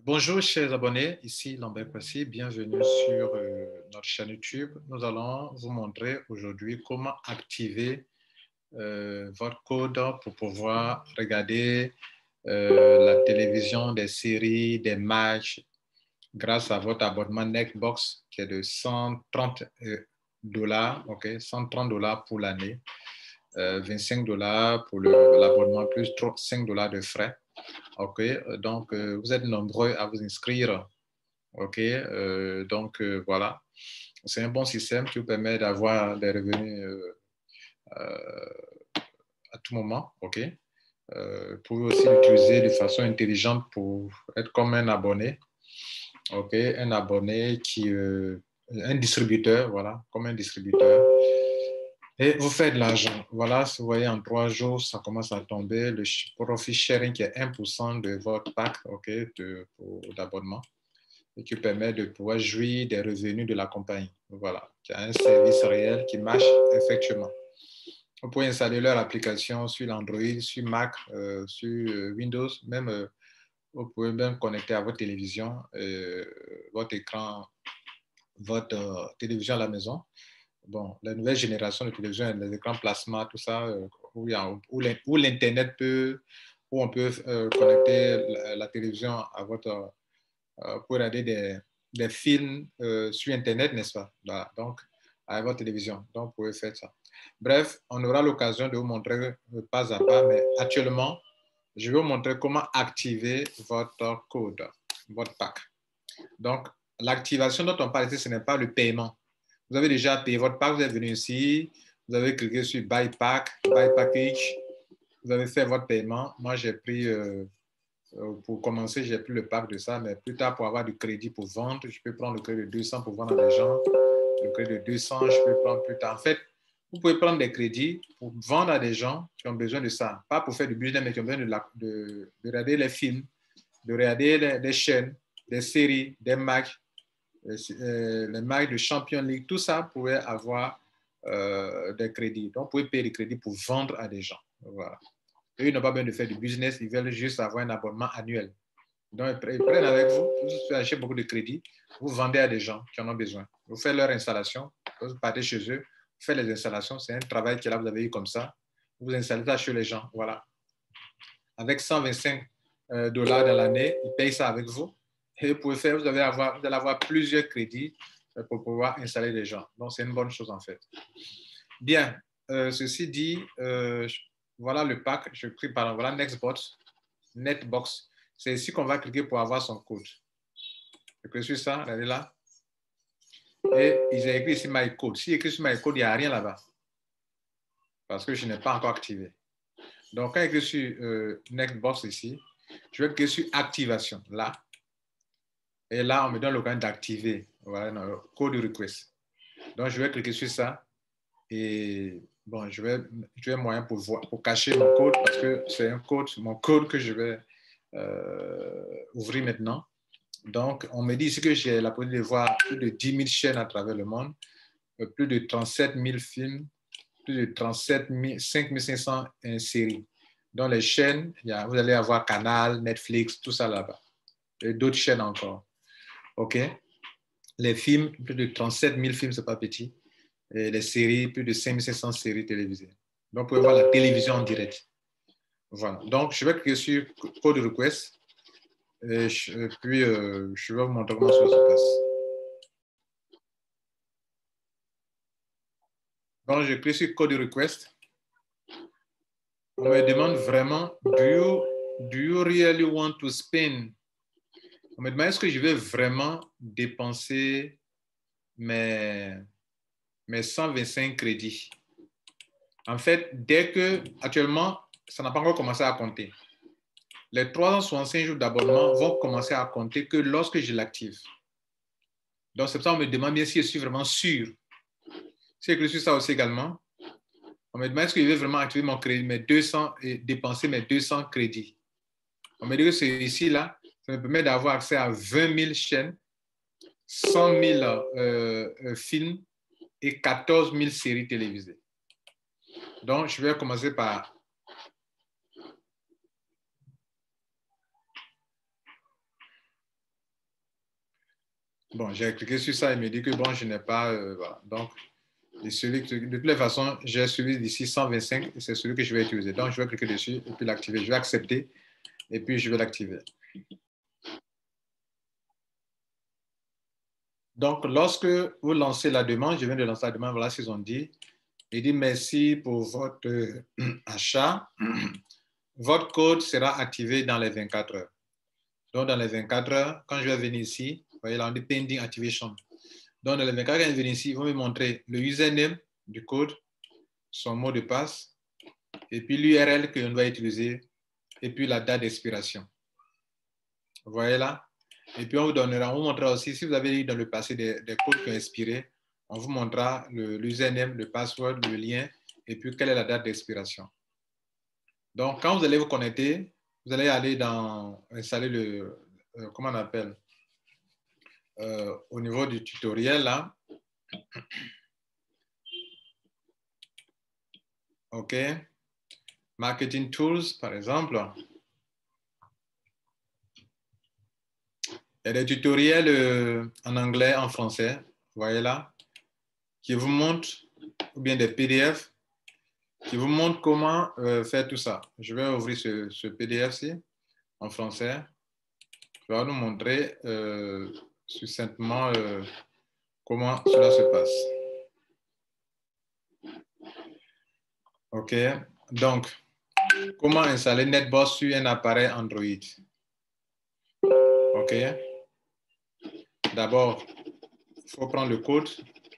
Bonjour chers abonnés, ici Lambert Passy, bienvenue sur notre chaîne YouTube. Nous allons vous montrer aujourd'hui comment activer votre code pour pouvoir regarder la télévision, des séries, des matchs grâce à votre abonnement Netbox qui est de 130 dollars, ok, 130 dollars pour l'année, 25 dollars pour l'abonnement plus 5 dollars de frais. Ok, donc vous êtes nombreux à vous inscrire. Ok, voilà, c'est un bon système qui vous permet d'avoir des revenus à tout moment. Ok, vous pouvez aussi l'utiliser de façon intelligente pour être comme un abonné. Ok, un abonné un distributeur, voilà, comme un distributeur. Et vous faites de l'argent. Voilà, vous voyez, en 3 jours, ça commence à tomber. Le profit sharing qui est 1% de votre pack, ok, d'abonnement, et qui permet de pouvoir jouir des revenus de la compagnie. Voilà, qui a un service réel qui marche effectivement. Vous pouvez installer leur application sur l'Android, sur Mac, sur Windows, même vous pouvez même connecter à votre télévision, votre écran, votre télévision à la maison. Bon, la nouvelle génération de télévision, les écrans plasma, tout ça, où l'Internet peut, où on peut connecter la télévision à votre, pour regarder des films sur Internet, n'est-ce pas? Voilà, donc, à votre télévision. Donc, vous pouvez faire ça. Bref, on aura l'occasion de vous montrer pas à pas, mais actuellement, je vais vous montrer comment activer votre code, votre pack. Donc, l'activation dont on parle ici, ce n'est pas le paiement. Vous avez déjà payé votre pack, vous êtes venu ici, vous avez cliqué sur Buy Pack, Buy Package, vous avez fait votre paiement. Moi, j'ai pris, pour commencer, j'ai pris le pack de ça, mais plus tard, pour avoir du crédit pour vendre, je peux prendre le crédit de 200 pour vendre à des gens. Le crédit de 200, je peux prendre plus tard. En fait, vous pouvez prendre des crédits pour vendre à des gens qui ont besoin de ça. Pas pour faire du business, mais qui ont besoin de regarder les films, de regarder des chaînes, des séries, des matchs, les matchs de Champions League, tout ça pouvait avoir des crédits. Donc, vous pouvez payer des crédits pour vendre à des gens. Voilà. Eux, ils n'ont pas besoin de faire du business, ils veulent juste avoir un abonnement annuel. Donc, ils prennent avec vous, vous achetez beaucoup de crédits, vous vendez à des gens qui en ont besoin. Vous faites leur installation, vous partez chez eux, vous faites les installations, c'est un travail que là, vous avez eu comme ça. Vous installez ça chez les gens, voilà. Avec 125 dollars dans l'année, ils payent ça avec vous. Et vous pouvez faire, vous allez avoir plusieurs crédits pour pouvoir installer des gens. Donc, c'est une bonne chose en fait. Bien, ceci dit, voilà le pack. Je clique par voilà Netbox. C'est ici qu'on va cliquer pour avoir son code. Je clique sur ça, regardez là. Et ils ont écrit ici My Code. S'il écrit sur My Code, il n'y a rien là-bas. Parce que je n'ai pas encore activé. Donc, quand il écrit sur Netbox ici, je vais cliquer sur Activation, là. Et là, on me donne l'occasion d'activer. Voilà, code request. Donc, je vais cliquer sur ça. Et bon, je vais moyen pour cacher mon code parce que c'est mon code que je vais ouvrir maintenant. Donc, on me dit ici que j'ai la possibilité de voir plus de 10 000 chaînes à travers le monde, plus de 37 000 films, plus de 5 500 séries. Dans les chaînes, vous allez avoir Canal, Netflix, tout ça là-bas. Et d'autres chaînes encore. OK? Les films, plus de 37 000 films, c'est pas petit. Et les séries, plus de 5 500 séries télévisées. Donc, vous pouvez voir la télévision en direct. Voilà. Donc, je vais cliquer sur Code Request. Et puis, je vais vous montrer comment ça se passe. Donc, je clique sur Code Request. On me demande vraiment, do you really want to spend? On me demande, est-ce que je vais vraiment dépenser mes 125 crédits? En fait, actuellement, ça n'a pas encore commencé à compter. Les 365 jours d'abonnement vont commencer à compter que lorsque je l'active. Donc, c'est pour ça qu'on me demande bien si je suis vraiment sûr. Si je suis ça aussi également, on me demande est-ce que je vais vraiment activer mon crédit, mes 200 et dépenser mes 200 crédits. On me dit que c'est ici, là, ça me permet d'avoir accès à 20 000 chaînes, 100 000 films et 14 000 séries télévisées. Donc, je vais commencer par... Bon, j'ai cliqué sur ça, il me dit que bon, je n'ai pas, voilà. Donc, de toutes les façons, j'ai celui d'ici 125 et c'est celui que je vais utiliser. Donc, je vais cliquer dessus et puis l'activer. Je vais accepter et puis je vais l'activer. Donc, lorsque vous lancez la demande, je viens de lancer la demande, voilà ce qu'ils ont dit. Il dit merci pour votre achat. Votre code sera activé dans les 24 heures. Donc, dans les 24 heures, quand je vais venir ici, vous voyez là, on dit pending activation. Donc, dans les 24 heures, quand je vais venir ici, ils vont me montrer le username du code, son mot de passe, et puis l'URL que l'on va utiliser, et puis la date d'expiration. Vous voyez là? Et puis, on vous donnera, on vous montrera aussi, si vous avez eu dans le passé des codes qui ont expiré, on vous montrera l'username, le password, le lien, et puis quelle est la date d'expiration. Donc, quand vous allez vous connecter, vous allez aller installer comment on appelle, au niveau du tutoriel là. OK. Marketing Tools, par exemple. Il y a des tutoriels en anglais, en français, vous voyez là, qui vous montrent, ou bien des PDF, qui vous montrent comment faire tout ça. Je vais ouvrir ce PDF-ci en français. Je vais nous montrer succinctement comment cela se passe. OK. Donc, comment installer NetBoss sur un appareil Android? OK. D'abord, il faut prendre le code.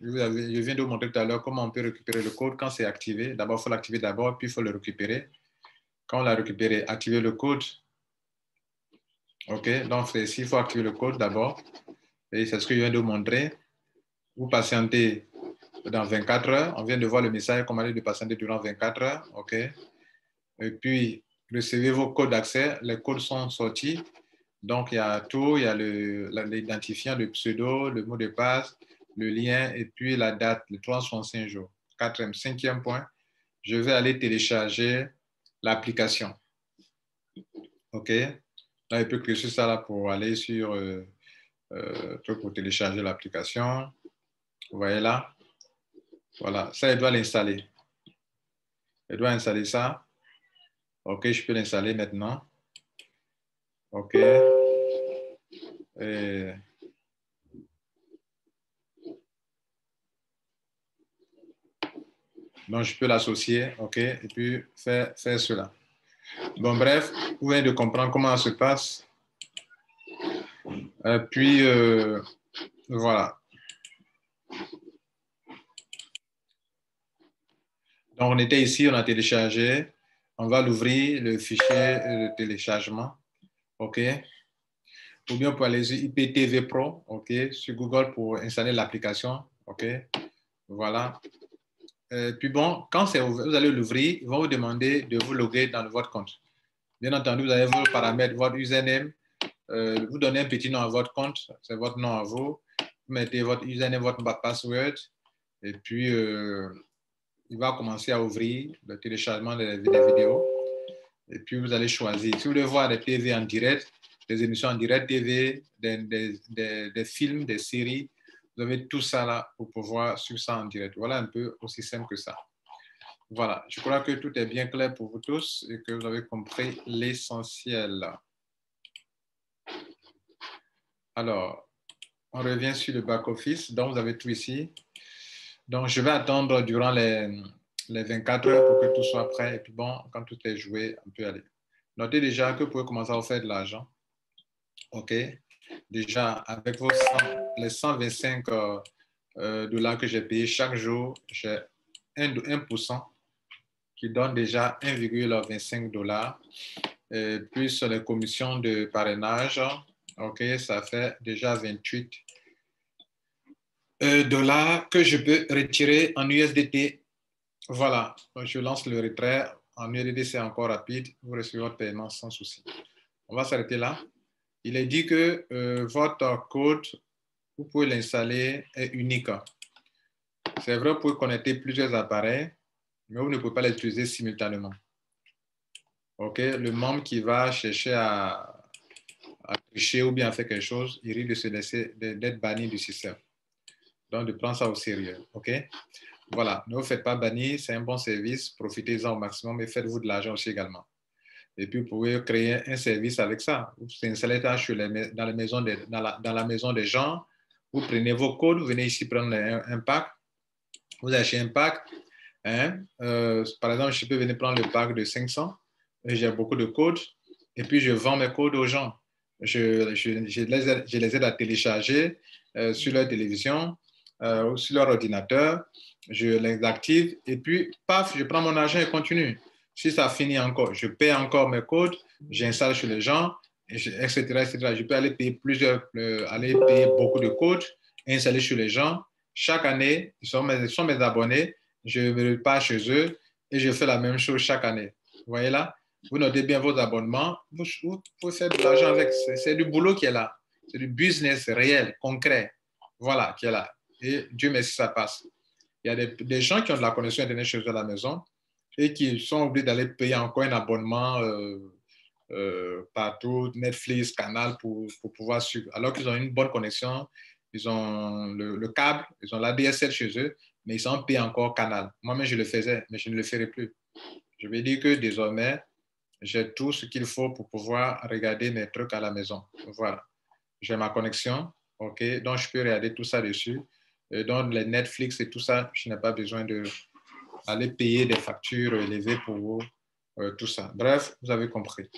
Je viens de vous montrer tout à l'heure comment on peut récupérer le code quand c'est activé. D'abord, il faut l'activer d'abord, puis il faut le récupérer. Quand on l'a récupéré, activer le code. OK. Donc, c'est ici, il faut activer le code d'abord. Et c'est ce que je viens de vous montrer. Vous patientez dans 24 heures. On vient de voir le message qu'on m'a dit de patienter durant 24 heures. OK. Et puis, recevez vos codes d'accès. Les codes sont sortis. Donc, il y a tout. Il y a l'identifiant, le pseudo, le mot de passe, le lien et puis la date, le 365 jours. Cinquième point, je vais aller télécharger l'application. OK? Là, il peut cliquer sur ça là pour aller sur pour télécharger l'application. Vous voyez là? Voilà. Ça, il doit l'installer. Il doit installer ça. OK, je peux l'installer maintenant. OK. Et donc, je peux l'associer, OK, et puis faire cela. Bon, bref, vous venez de comprendre comment ça se passe. Puis, voilà. Donc, on était ici, on a téléchargé. On va l'ouvrir, le fichier de téléchargement, OK. Ou bien, on peut aller sur IPTV Pro, OK, sur Google pour installer l'application, OK. Voilà. Puis bon, quand vous allez l'ouvrir, ils vont vous demander de vous loguer dans votre compte. Bien entendu, vous avez vos paramètres, votre username, vous donnez un petit nom à votre compte, c'est votre nom à vous. Vous mettez votre username, votre password, et puis il va commencer à ouvrir le téléchargement des vidéos. Et puis vous allez choisir. Si vous voulez voir des TV en direct, des émissions en direct TV, des films, des séries, vous avez tout ça là pour pouvoir suivre ça en direct. Voilà un peu aussi simple que ça. Voilà, je crois que tout est bien clair pour vous tous et que vous avez compris l'essentiel. Alors, on revient sur le back-office. Donc, vous avez tout ici. Donc, je vais attendre durant les 24 heures pour que tout soit prêt. Et puis, bon, quand tout est joué, on peut aller. Notez déjà que vous pouvez commencer à vous faire de l'argent. OK? Déjà, avec les 125 dollars que j'ai payés chaque jour, j'ai 1% qui donne déjà 1,25 dollars. Plus les commissions de parrainage, OK, ça fait déjà 28 dollars que je peux retirer en USDT. Voilà, je lance le retrait. En USDT, c'est encore rapide. Vous recevez votre paiement sans souci. On va s'arrêter là. Il est dit que votre code, vous pouvez l'installer, est unique. C'est vrai, vous pouvez connecter plusieurs appareils, mais vous ne pouvez pas les utiliser simultanément. OK, le membre qui va chercher à à tricher ou bien à faire quelque chose, il risque de se laisser, d'être banni du système. Donc, de prendre ça au sérieux. OK? Voilà. Ne vous faites pas bannir. C'est un bon service. Profitez-en au maximum et faites-vous de l'argent aussi également. Et puis, vous pouvez créer un service avec ça. Vous installez ça dans, dans la maison des gens. Vous prenez vos codes. Vous venez ici prendre un pack. Vous achetez un pack. Hein? Par exemple, je peux venir prendre le pack de 500. J'ai beaucoup de codes. Et puis, je vends mes codes aux gens. Je les aide à télécharger sur leur télévision ou sur leur ordinateur. Je les active et puis, paf, je prends mon argent et continue. Si ça finit encore, je paie encore mes codes, j'installe chez les gens, etc., etc. Je peux aller payer aller payer beaucoup de codes, installer chez les gens. Chaque année, ils sont mes abonnés, je ne pas chez eux et je fais la même chose chaque année. Vous voyez là? Vous notez bien vos abonnements, vous pouvez faire de l'argent avec. C'est du boulot qui est là. C'est du business réel, concret. Voilà, qui est là. Et Dieu merci, ça passe. Il y a des gens qui ont de la connexion Internet chez eux à la maison et qui sont obligés d'aller payer encore un abonnement partout, Netflix, Canal, pour pouvoir suivre. Alors qu'ils ont une bonne connexion, ils ont le câble, ils ont la DSL chez eux, mais ils ont payé encore Canal. Moi-même, je le faisais, mais je ne le ferai plus. Je vais dire que désormais, j'ai tout ce qu'il faut pour pouvoir regarder mes trucs à la maison. Voilà. J'ai ma connexion, OK, donc je peux regarder tout ça dessus. Et donc, les Netflix et tout ça, je n'ai pas besoin d'aller payer des factures élevées pour tout ça. Bref, vous avez compris.